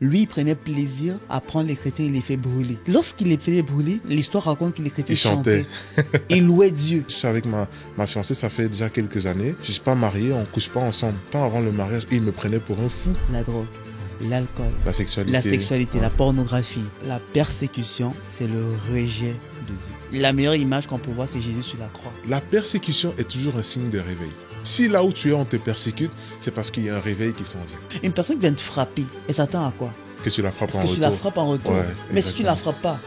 lui, il prenait plaisir à prendre les chrétiens et les fait brûler. Lorsqu'il les fait brûler, l'histoire raconte que les chrétiens chantaient. Ils louaient Dieu. Je suis avec ma fiancée, ça fait déjà quelques années. Je ne suis pas marié, on ne couche pas ensemble. Tant avant le mariage, il me prenait pour un fou. La drogue, l'alcool, la sexualité, la pornographie, la persécution, c'est le rejet de Dieu. La meilleure image qu'on peut voir, c'est Jésus sur la croix. La persécution est toujours un signe de réveil. Si là où tu es, on te persécute, c'est parce qu'il y a un réveil qui s'en vient. Une personne qui vient te frapper, elle s'attend à quoi? Que tu la frappes en retour. retour. Que tu la frappes en retour. Ouais, mais si tu ne la frappes pas.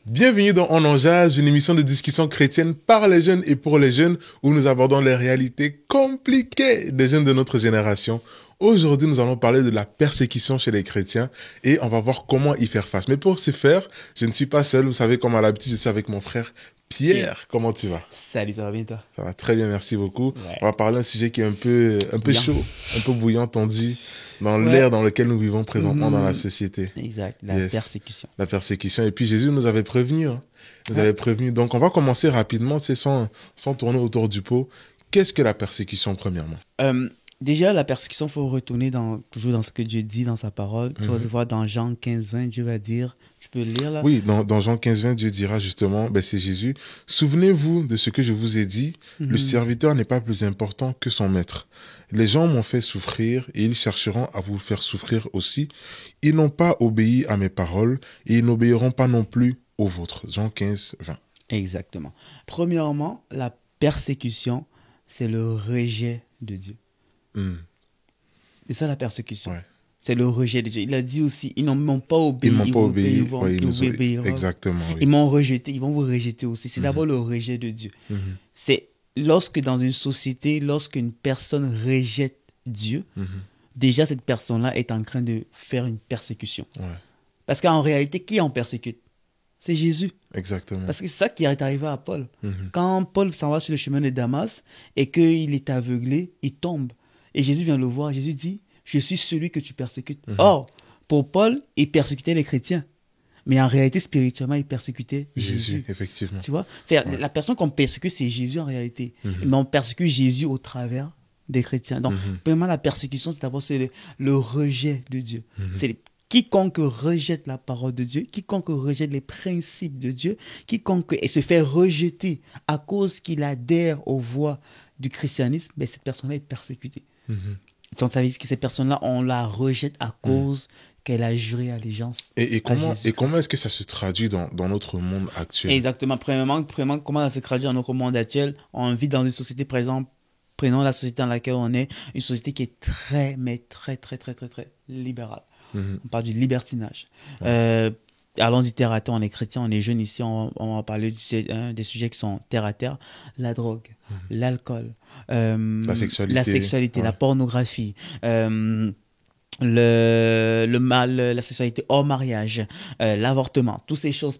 Bienvenue dans On en jase, une émission de discussion chrétienne par les jeunes et pour les jeunes, où nous abordons les réalités compliquées des jeunes de notre génération. Aujourd'hui, nous allons parler de la persécution chez les chrétiens et on va voir comment y faire face. Mais pour ce faire, je ne suis pas seul. Vous savez, comme à l'habitude, je suis avec mon frère Pierre. Comment tu vas? Salut, ça va bien toi? Ça va très bien, merci beaucoup. Ouais. On va parler d'un sujet qui est un peu chaud, un peu bouillant, tendu, dans l'ère dans laquelle nous vivons présentement dans la société. Exact, la persécution. La persécution. Et puis Jésus nous avait prévenu. Nous avait prévenu. Donc on va commencer rapidement, sans tourner autour du pot. Qu'est-ce que la persécution, premièrement? Déjà, la persécution, il faut retourner toujours dans ce que Dieu dit dans sa parole. Tu vas voir dans Jean 15, 20, Dieu va dire, tu peux lire là? Oui, dans Jean 15, 20, Dieu dira justement, c'est Jésus. Souvenez-vous de ce que je vous ai dit, le serviteur n'est pas plus important que son maître. Les gens m'ont fait souffrir et ils chercheront à vous faire souffrir aussi. Ils n'ont pas obéi à mes paroles et ils n'obéiront pas non plus aux vôtres. Jean 15, 20. Exactement. Premièrement, la persécution, c'est le rejet de Dieu. C'est ça la persécution. Ouais. C'est le rejet de Dieu. Il a dit aussi, ils n'ont même pas obéi. Ils m'ont pas obéi. Exactement. Oui. Ils m'ont rejeté. Ils vont vous rejeter aussi. C'est d'abord le rejet de Dieu. C'est lorsque dans une société, lorsqu'une personne rejette Dieu, déjà cette personne-là est en train de faire une persécution. Ouais. Parce qu'en réalité, qui en persécute? C'est Jésus. Exactement. Parce que c'est ça qui est arrivé à Paul. Quand Paul s'en va sur le chemin de Damas et qu'il est aveuglé, il tombe. Et Jésus vient le voir. Jésus dit, je suis celui que tu persécutes. Or, pour Paul, il persécutait les chrétiens. Mais en réalité, spirituellement, il persécutait Jésus. Effectivement. Tu vois? La personne qu'on persécute, c'est Jésus en réalité. Mais on persécute Jésus au travers des chrétiens. Donc, vraiment, la persécution, c'est d'abord le rejet de Dieu. C'est quiconque rejette la parole de Dieu, quiconque rejette les principes de Dieu, quiconque se fait rejeter à cause qu'il adhère aux voies du christianisme, cette personne-là est persécutée. Donc, ça veut dire que ces personnes-là, on la rejette à cause qu'elle a juré allégeance. Et comment est-ce que ça se traduit dans notre monde actuel? Exactement. Premièrement, comment ça se traduit dans notre monde actuel? On vit dans une société, par exemple, prenons la société dans laquelle on est, une société qui est très libérale. On parle du libertinage. Allons-y terre à terre, on est chrétien, on est jeunes ici, on va parler des sujets qui sont terre à terre. La drogue, l'alcool, la sexualité, la pornographie, le mal, la sexualité hors mariage, l'avortement, toutes ces choses,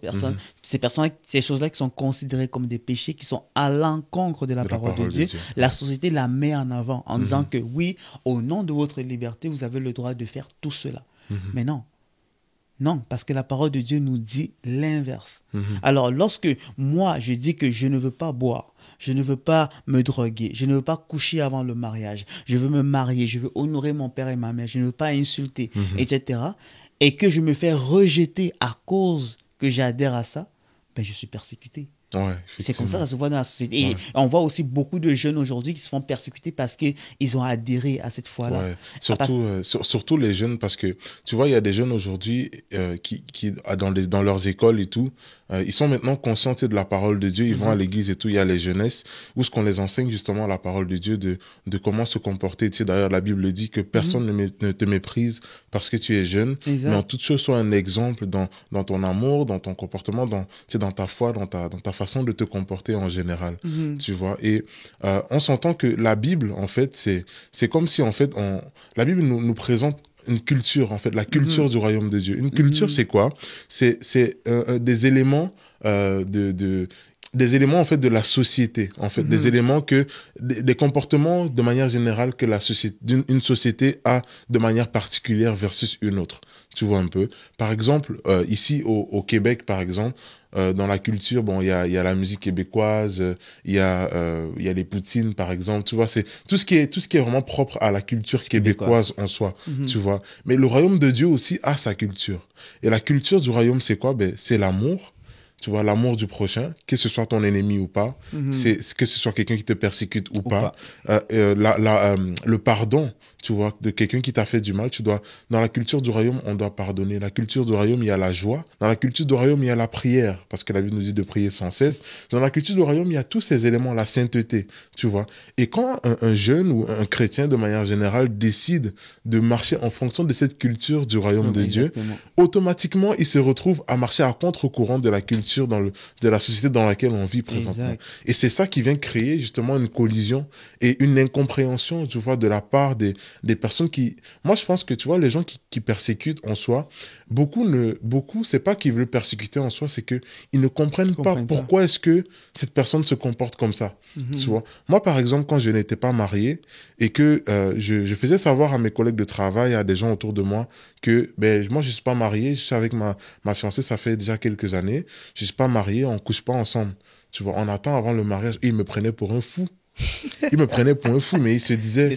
ces choses-là qui sont considérées comme des péchés, qui sont à l'encontre de la parole de Dieu. La société la met en avant en disant que oui, au nom de votre liberté, vous avez le droit de faire tout cela. Mais non. Non, parce que la parole de Dieu nous dit l'inverse. Alors, lorsque moi, je dis que je ne veux pas boire, je ne veux pas me droguer, je ne veux pas coucher avant le mariage, je veux me marier, je veux honorer mon père et ma mère, je ne veux pas insulter, etc., et que je me fais rejeter à cause que j'adhère à ça, je suis persécuté. Ouais, et c'est comme ça que ça se voit dans la société. Et on voit aussi beaucoup de jeunes aujourd'hui qui se font persécuter parce qu'ils ont adhéré à cette foi-là. Ouais. Surtout les jeunes, parce que tu vois, il y a des jeunes aujourd'hui qui dans leurs écoles et tout, ils sont maintenant conscients de la parole de Dieu, ils vont à l'église et tout, il y a les jeunesses, où ce qu'on les enseigne justement la parole de Dieu, de comment se comporter. Tu sais, d'ailleurs, la Bible dit que personne ne te méprise parce que tu es jeune, mais en toute chose, sois un exemple dans ton amour, dans ton comportement, dans ta foi, dans ta façon de te comporter en général, tu vois. Et on s'entend que la Bible, en fait, c'est comme si, en fait, la Bible nous présente une culture, en fait, la culture du royaume de Dieu. Une culture, c'est quoi? C'est des éléments des éléments en fait de la société, en fait, des éléments des comportements de manière générale que la société, une société a de manière particulière versus une autre. Tu vois un peu. Par exemple, ici au Québec, par exemple, dans la culture, bon, il y a la musique québécoise, il y a les poutines, par exemple. Tu vois, c'est tout ce qui est vraiment propre à la culture québécoise en soi. Tu vois. Mais le royaume de Dieu aussi a sa culture. Et la culture du royaume, c'est quoi? Ben, c'est l'amour. Tu vois, l'amour du prochain, que ce soit ton ennemi ou pas, que ce soit quelqu'un qui te persécute ou pas. Le pardon, tu vois, de quelqu'un qui t'a fait du mal, dans la culture du royaume, on doit pardonner. La culture du royaume, il y a la joie. Dans la culture du royaume, il y a la prière, parce que la Bible nous dit de prier sans cesse. Dans la culture du royaume, il y a tous ces éléments, la sainteté, tu vois. Et quand un jeune ou un chrétien, de manière générale, décide de marcher en fonction de cette culture du royaume de Dieu, automatiquement, il se retrouve à marcher à contre-courant de la culture de la société dans laquelle on vit présentement. Et c'est ça qui vient créer justement une collision et une incompréhension, tu vois, de la part des personnes qui... Moi, je pense que, tu vois, les gens qui persécutent en soi, beaucoup, c'est pas qu'ils veulent persécuter en soi, c'est qu'ils ne comprennent pas pourquoi est-ce que cette personne se comporte comme ça. Tu vois. Moi, par exemple, quand je n'étais pas marié et que je faisais savoir à mes collègues de travail, à des gens autour de moi, que moi, je suis pas marié, je suis avec ma fiancée, ça fait déjà quelques années, je suis pas marié, on couche pas ensemble. Tu vois, on attend avant le mariage et ils me prenaient pour un fou. Il me prenait pour un fou, mais il se disait...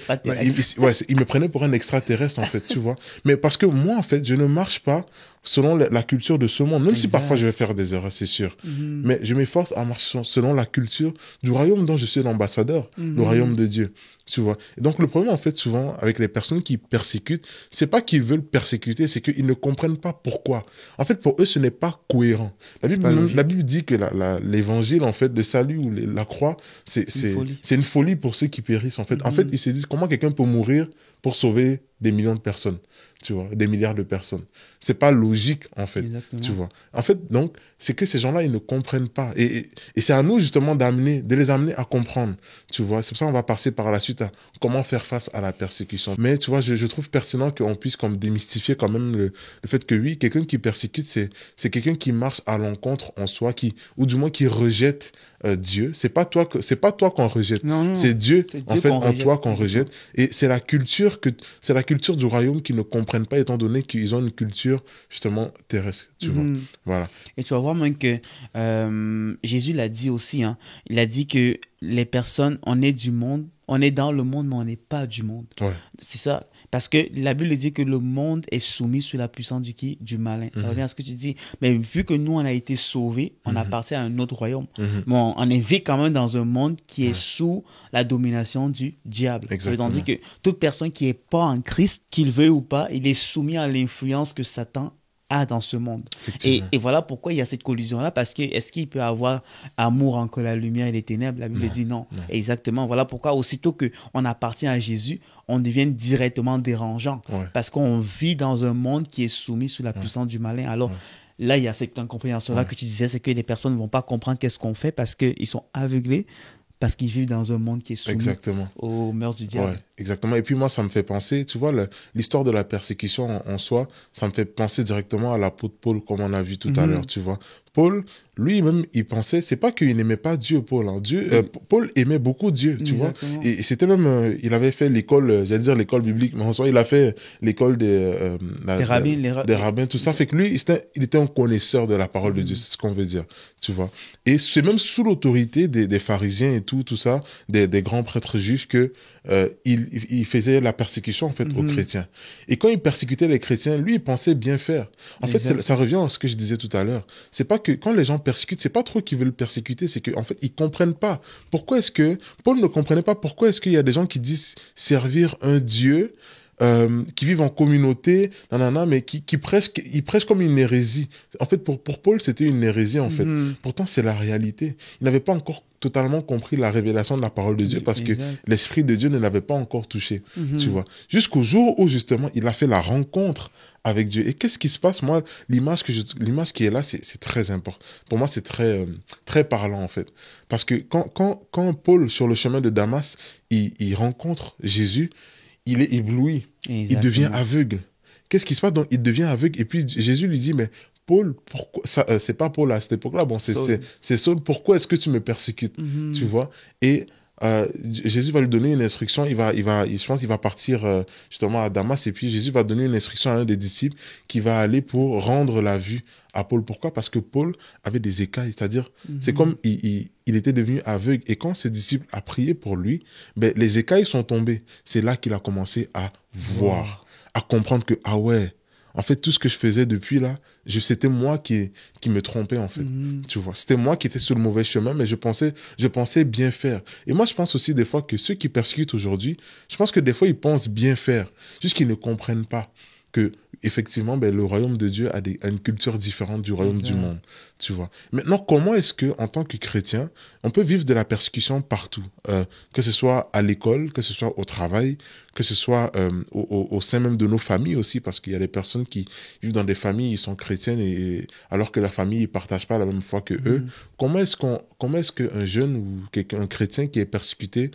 il me prenait pour un extraterrestre, en fait, tu vois. Mais parce que moi, en fait, je ne marche pas selon la culture de ce monde. Même si parfois je vais faire des erreurs, c'est sûr. Mais je m'efforce à marcher selon la culture du royaume dont je suis l'ambassadeur, le royaume de Dieu. Tu vois. Et donc, le problème, en fait, souvent, avec les personnes qui persécutent, c'est pas qu'ils veulent persécuter, c'est qu'ils ne comprennent pas pourquoi. En fait, pour eux, ce n'est pas cohérent. La Bible dit que l'évangile, en fait, le salut ou la croix, c'est une folie pour ceux qui périssent, en fait. En fait, ils se disent comment quelqu'un peut mourir pour sauver des millions de personnes, tu vois, des milliards de personnes. C'est pas logique, en fait, tu vois. En fait, donc, c'est que ces gens-là, ils ne comprennent pas. Et c'est à nous, justement, de les amener à comprendre, tu vois. C'est pour ça qu'on va passer par la suite à comment faire face à la persécution. Mais, tu vois, je trouve pertinent qu'on puisse comme démystifier quand même le fait que, oui, quelqu'un qui persécute, c'est quelqu'un qui marche à l'encontre en soi, ou du moins qui rejette Dieu. C'est pas toi qu'on rejette. Non. C'est Dieu, en fait, en toi qu'on rejette. Et c'est la culture du royaume qu'ils ne comprennent pas, étant donné qu'ils ont une culture justement terrestre, tu vois. Voilà. Et tu vas voir même que Jésus l'a dit aussi, hein. Il a dit que les personnes, on est du monde, on est dans le monde, mais on n'est pas du monde. Ouais. C'est ça. Parce que la Bible dit que le monde est soumis sous la puissance du malin. Ça revient à ce que tu dis. Mais vu que nous, on a été sauvés, on appartient à un autre royaume. Bon, on est vécu quand même dans un monde qui est sous la domination du diable. Exactement. Ça veut dire que toute personne qui n'est pas en Christ, qu'il veuille ou pas, il est soumis à l'influence que Satan a dans ce monde. Et voilà pourquoi il y a cette collision-là, parce que est-ce qu'il peut avoir amour entre la lumière et les ténèbres? La Bible dit non. Exactement. Voilà pourquoi aussitôt qu'on appartient à Jésus, on devient directement dérangeant, parce qu'on vit dans un monde qui est soumis sous la puissance du malin. Alors, là, il y a cette incompréhension-là que tu disais, c'est que les personnes ne vont pas comprendre qu'est-ce qu'on fait parce qu'ils sont aveuglés, parce qu'ils vivent dans un monde qui est soumis aux mœurs du diable. Ouais, exactement. Et puis moi, ça me fait penser, tu vois, l'histoire de la persécution en soi, ça me fait penser directement à l'apôtre Paul, comme on a vu tout à l'heure, tu vois. Paul, lui-même, il pensait, c'est pas qu'il n'aimait pas Dieu, Paul. Hein. Paul aimait beaucoup Dieu, tu vois. Et c'était même, il avait fait l'école, j'allais dire l'école biblique, mais en soi, il a fait l'école des rabbins, tout ça. Fait que lui, il était un connaisseur de la parole de Dieu, c'est ce qu'on veut dire, tu vois. Et c'est même sous l'autorité des pharisiens et tout ça, des grands prêtres juifs que il faisait la persécution en fait aux chrétiens. Et quand il persécutait les chrétiens, lui il pensait bien faire. En fait, ça revient à ce que je disais tout à l'heure. C'est pas que quand les gens persécutent, c'est pas trop qu'ils veulent persécuter, c'est que en fait ils comprennent pas. Pourquoi est-ce que Paul ne comprenait pas pourquoi est-ce qu'il y a des gens qui disent servir un Dieu, qui vivent en communauté, mais qui prêchent comme une hérésie. En fait, pour Paul, c'était une hérésie, en fait. Pourtant, c'est la réalité. Il n'avait pas encore totalement compris la révélation de la parole de Dieu parce que l'Esprit de Dieu ne l'avait pas encore touché, tu vois. Jusqu'au jour où, justement, il a fait la rencontre avec Dieu. Et qu'est-ce qui se passe? Moi, l'image qui est là, c'est très important. Pour moi, c'est très, très parlant, en fait. Parce que quand Paul, sur le chemin de Damas, il rencontre Jésus, il est ébloui. Exactement. Il devient aveugle. Qu'est-ce qui se passe? Donc, il devient aveugle. Et puis, Jésus lui dit, mais Paul, pourquoi ça, c'est pas Paul à cette époque-là, bon, c'est Saul, pourquoi est-ce que tu me persécutes, tu vois? Et Jésus va lui donner une instruction, je pense qu'il va partir justement à Damas, et puis Jésus va donner une instruction à un des disciples qui va aller pour rendre la vue à Paul. Pourquoi? Parce que Paul avait des écailles, c'est-à-dire, c'est comme il était devenu aveugle, et quand ce disciple a prié pour lui, ben, les écailles sont tombées. C'est là qu'il a commencé à voir, à comprendre que, ah ouais, en fait, tout ce que je faisais depuis là, c'était moi qui me trompais, en fait. Tu vois, c'était moi qui étais sur le mauvais chemin, mais je pensais bien faire. Et moi, je pense aussi des fois que ceux qui persécutent aujourd'hui, je pense que des fois, ils pensent bien faire, juste qu'ils ne comprennent pas que, effectivement, ben, le royaume de Dieu a une culture différente du royaume du monde, tu vois. Maintenant, comment est-ce que, en tant que chrétien, on peut vivre de la persécution partout, que ce soit à l'école, que ce soit au travail, que ce soit au sein même de nos familles aussi, parce qu'il y a des personnes qui vivent dans des familles, ils sont chrétiennes, et alors que la famille ne partage pas la même foi que eux. Comment est-ce qu'un jeune ou un chrétien qui est persécuté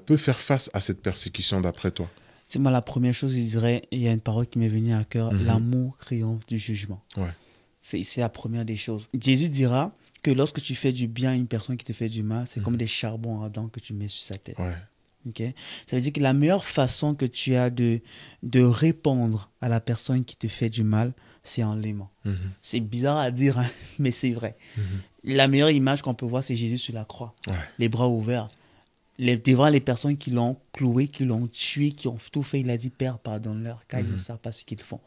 peut faire face à cette persécution d'après toi? C'est moi la première chose, je dirais, il y a une parole qui m'est venue à cœur, l'amour triomphe du jugement. Ouais. C'est la première des choses. Jésus dira que lorsque tu fais du bien à une personne qui te fait du mal, c'est comme des charbons ardents que tu mets sur sa tête. Ouais. Okay? Ça veut dire que la meilleure façon que tu as de répondre à la personne qui te fait du mal, c'est en l'aimant. C'est bizarre à dire, hein, mais c'est vrai. La meilleure image qu'on peut voir, c'est Jésus sur la croix, les bras ouverts. Devant les personnes qui l'ont cloué, qui l'ont tué, qui ont tout fait, il a dit, Père, pardonne-leur, car ils ne savent pas ce qu'ils font.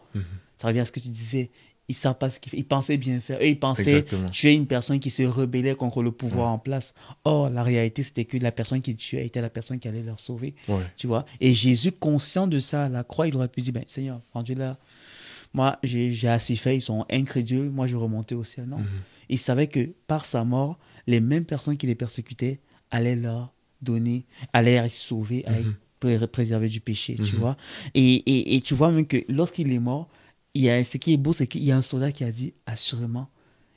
Ça revient à ce que tu disais, ils ne savent pas ce qu'ils font. Ils pensaient bien faire. Eux, ils pensaient tuer une personne qui se rebellait contre le pouvoir en place. Or, la réalité, c'était que la personne qui tuait était la personne qui allait leur sauver. Tu vois? Et Jésus, conscient de ça, à la croix, il aurait pu dire, ben, Seigneur, rendu-là, moi, j'ai assez fait, ils sont incrédules, moi, je vais remonter au ciel. Non. Il savait que par sa mort, les mêmes personnes qui les persécutaient allaient leur donner, allait être sauvé, allait être préservé du péché, tu vois. Et tu vois même que lorsqu'il est mort, ce qui est beau, c'est qu'il y a un soldat qui a dit, assurément,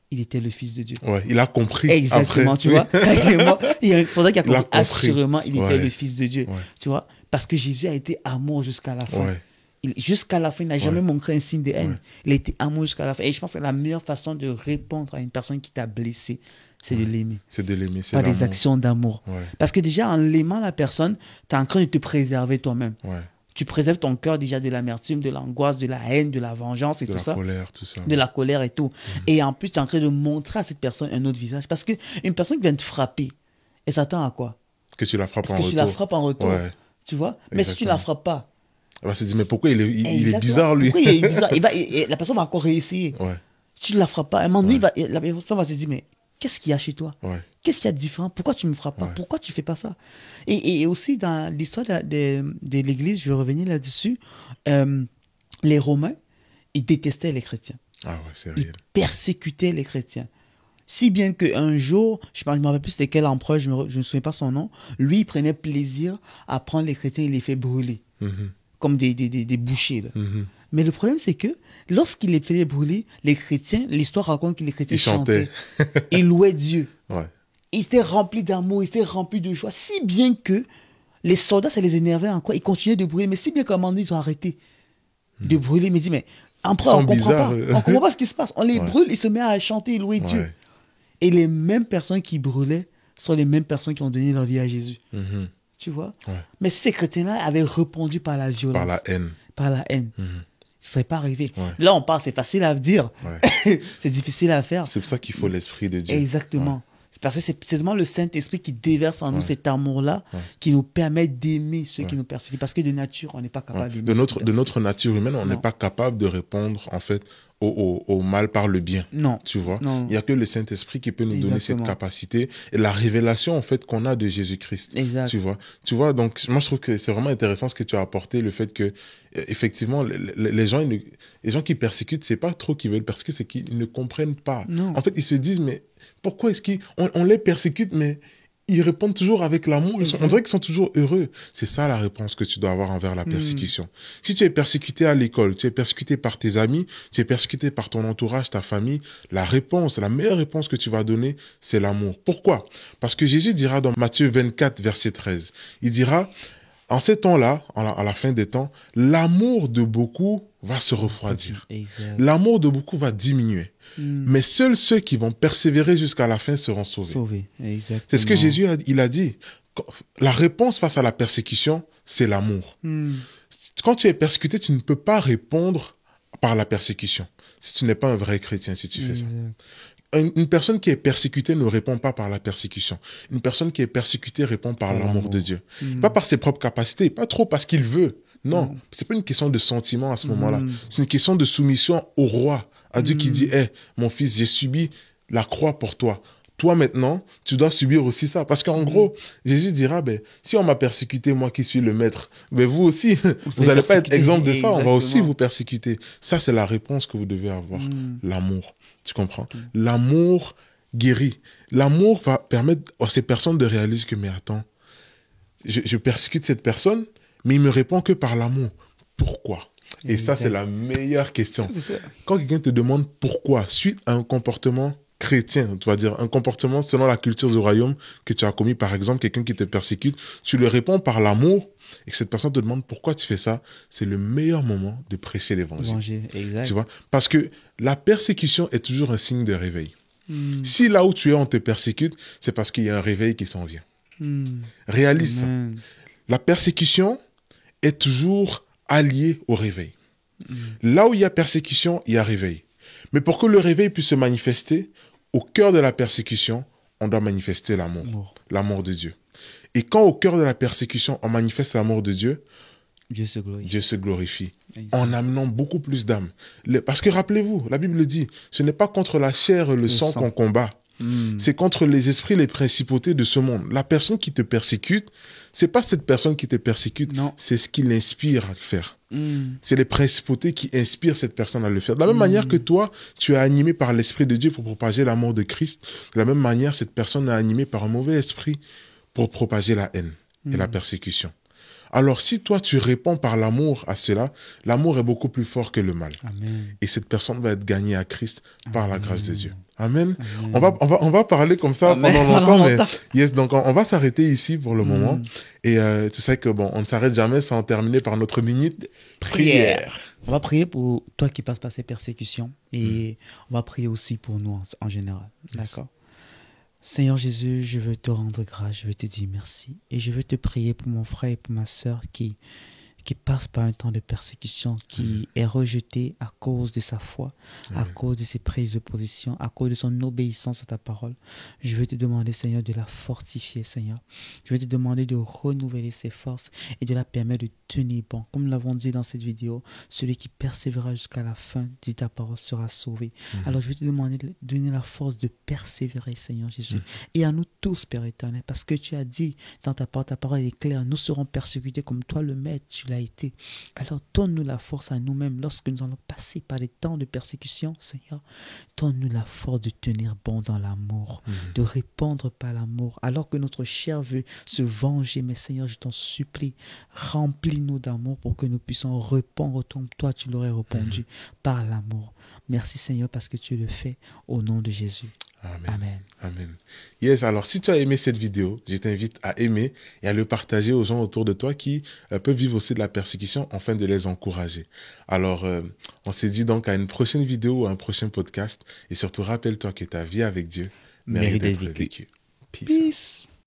il était le Fils de Dieu. Ouais, il a compris. Exactement, après. tu vois. Quand il est mort, il y a un soldat qui a compris, assurément, il était le Fils de Dieu. Tu vois, parce que Jésus a été amour jusqu'à la fin. Jusqu'à la fin, il n'a jamais montré un signe de haine. Il a été amour jusqu'à la fin. Et je pense que la meilleure façon de répondre à une personne qui t'a blessé, c'est de l'aimer. C'est de l'aimer, c'est pas des actions d'amour. Parce que déjà, en l'aimant la personne, tu es en train de te préserver toi-même. Tu préserves ton cœur déjà de l'amertume, de l'angoisse, de la haine, de la vengeance et tout ça. De la colère, tout ça. De la colère et tout. Et en plus, tu es en train de montrer à cette personne un autre visage. Parce qu'une personne qui vient te frapper, elle s'attend à quoi? Que tu la frappes en retour. Que tu la frappes en retour. Tu vois? Mais si tu ne la frappes pas, elle va se dire, mais pourquoi il est bizarre, lui? Pourquoi il est bizarre? La personne va encore réessayer. Tu ne la frappes pas. À un moment donné, la personne va se dire, mais qu'est-ce qu'il y a chez toi? Qu'est-ce qu'il y a de différent? Pourquoi tu ne me frappes pas? Pourquoi tu ne fais pas ça? Et aussi, dans l'histoire de l'Église, je vais revenir là-dessus, les Romains, ils détestaient les chrétiens. Ah ouais, c'est réel. Ils persécutaient les chrétiens. Si bien qu'un jour, je ne me rappelle plus c'était quel empereur, je ne me souviens pas son nom, lui, il prenait plaisir à prendre les chrétiens et les fait brûler. Comme des bouchers. Mais le problème, c'est que lorsqu'il les faisait brûler, les chrétiens, l'histoire raconte que les chrétiens chantaient. Ils louaient Dieu. Ils étaient remplis d'amour, ils étaient remplis de joie. Si bien que les soldats, ça les énervait encore. Ils continuaient de brûler. Mais si bien qu'à un moment donné, ils ont arrêté de brûler. Mais ils disent, mais après, on ne comprend pas. On ne comprend pas ce qui se passe. On les brûle, ils se mettent à chanter et louer Dieu. Et les mêmes personnes qui brûlaient sont les mêmes personnes qui ont donné leur vie à Jésus. Tu vois? Mais si ces chrétiens-là avaient répondu par la violence. Par la haine. Ça ne serait pas arrivé. Là, on parle, c'est facile à dire. C'est difficile à faire. C'est pour ça qu'il faut l'Esprit de Dieu. Exactement. Parce que c'est seulement le Saint-Esprit qui déverse en nous cet amour-là, qui nous permet d'aimer ceux qui nous persécutent. Parce que de nature, on n'est pas capable d'aimer. De notre nature humaine, on n'est pas capable de répondre, en fait, au mal par le bien. Non. Tu vois? Il n'y a que le Saint-Esprit qui peut nous donner cette capacité et la révélation, en fait, qu'on a de Jésus-Christ. Exact. Tu vois, donc, moi, je trouve que c'est vraiment intéressant ce que tu as apporté, le fait que, effectivement, les gens qui persécutent, c'est pas trop qu'ils veulent persécuter, c'est qu'ils ne comprennent pas. Non. En fait, ils se disent, mais pourquoi est-ce qu'on les persécute, mais ils répondent toujours avec l'amour. On dirait qu'ils sont toujours heureux. C'est ça la réponse que tu dois avoir envers la persécution. Si tu es persécuté à l'école, tu es persécuté par tes amis, tu es persécuté par ton entourage, ta famille, la meilleure réponse que tu vas donner, c'est l'amour. Pourquoi? Parce que Jésus dira dans Matthieu 24, verset 13, il dira, En ces temps-là, à la fin des temps, l'amour de beaucoup va se refroidir. Exact. L'amour de beaucoup va diminuer. Mm. Mais seuls ceux qui vont persévérer jusqu'à la fin seront sauvés. Sauvé. Exactement. C'est ce que Jésus il a dit. La réponse face à la persécution, c'est l'amour. Mm. Quand tu es persécuté, tu ne peux pas répondre par la persécution. Si tu n'es pas un vrai chrétien, si tu fais ça. Une personne qui est persécutée ne répond pas par la persécution. Une personne qui est persécutée répond par l'amour de Dieu. Pas par ses propres capacités, pas trop parce qu'il veut. Non, c'est pas une question de sentiment à ce moment-là. C'est une question de soumission au roi, à Dieu qui dit, hey, mon fils, j'ai subi la croix pour toi. Toi, maintenant, tu dois subir aussi ça. Parce qu'en gros, Jésus dira, ben, si on m'a persécuté, moi qui suis le maître, ben, vous aussi, vous n'allez pas être exemple de ça. On va aussi vous persécuter. Ça, c'est la réponse que vous devez avoir. L'amour. Tu comprends? L'amour guérit. L'amour va permettre à ces personnes de réaliser que, mais attends, je persécute cette personne, mais il me répond que par l'amour. Pourquoi? Et ça, c'est la meilleure question. Quand quelqu'un te demande pourquoi, suite à un comportement chrétien, tu vas dire un comportement selon la culture du royaume que tu as commis, par exemple, quelqu'un qui te persécute, tu lui réponds par l'amour et que cette personne te demande pourquoi tu fais ça, c'est le meilleur moment de prêcher l'évangile. Exact. Tu vois? Parce que la persécution est toujours un signe de réveil. Si là où tu es, on te persécute, c'est parce qu'il y a un réveil qui s'en vient. Réalise ça. La persécution est toujours alliée au réveil. Là où il y a persécution, il y a réveil. Mais pour que le réveil puisse se manifester, au cœur de la persécution, on doit manifester l'amour. L'amour de Dieu. Et quand au cœur de la persécution, on manifeste l'amour de Dieu, Dieu se glorifie. Dieu se glorifie en amenant beaucoup plus d'âmes. Parce que rappelez-vous, la Bible dit, ce n'est pas contre la chair et le sang qu'on combat. C'est contre les esprits, les principautés de ce monde. La personne qui te persécute, c'est pas cette personne qui te persécute, c'est ce qui l'inspire à le faire. C'est les principautés qui inspirent cette personne à le faire. De la même manière que toi, tu es animé par l'Esprit de Dieu pour propager l'amour de Christ, de la même manière, cette personne est animée par un mauvais esprit pour propager la haine et la persécution. Alors, si toi, tu réponds par l'amour à cela, l'amour est beaucoup plus fort que le mal. Amen. Et cette personne va être gagnée à Christ par la grâce de Dieu. Amen. On va parler comme ça pendant longtemps, mais yes, donc on va s'arrêter ici pour le moment. Et tu sais que bon, on ne s'arrête jamais sans terminer par notre minute prière. On va prier pour toi qui passes par ces persécutions et on va prier aussi pour nous en général. D'accord? Seigneur Jésus, je veux te rendre grâce, je veux te dire merci. Et je veux te prier pour mon frère et pour ma sœur qui passe par un temps de persécution, qui est rejeté à cause de sa foi, à cause de ses prises de position, à cause de son obéissance à ta parole. Je veux te demander, Seigneur, de la fortifier, Seigneur. Je veux te demander de renouveler ses forces et de la permettre de tenir bon. Comme nous l'avons dit dans cette vidéo, celui qui persévérera jusqu'à la fin, dit ta parole, sera sauvé. Alors je veux te demander de donner la force de persévérer, Seigneur Jésus. Et à nous tous, Père éternel, parce que tu as dit dans ta parole est claire, nous serons persécutés comme toi le Maître, tu l'as été. Alors donne-nous la force à nous-mêmes lorsque nous allons passer par des temps de persécution, Seigneur. Donne-nous la force de tenir bon dans l'amour, de répondre par l'amour, alors que notre chair veut se venger. Mais Seigneur, je t'en supplie, remplis-nous d'amour pour que nous puissions répondre comme toi tu l'aurais répondu par l'amour. Merci Seigneur parce que tu le fais au nom de Jésus. Amen. Amen. Yes, alors si tu as aimé cette vidéo, je t'invite à aimer et à le partager aux gens autour de toi qui peuvent vivre aussi de la persécution afin de les encourager. Alors, on s'est dit donc à une prochaine vidéo ou à un prochain podcast. Et surtout, rappelle-toi que ta vie avec Dieu mérite d'être vécue. Peace.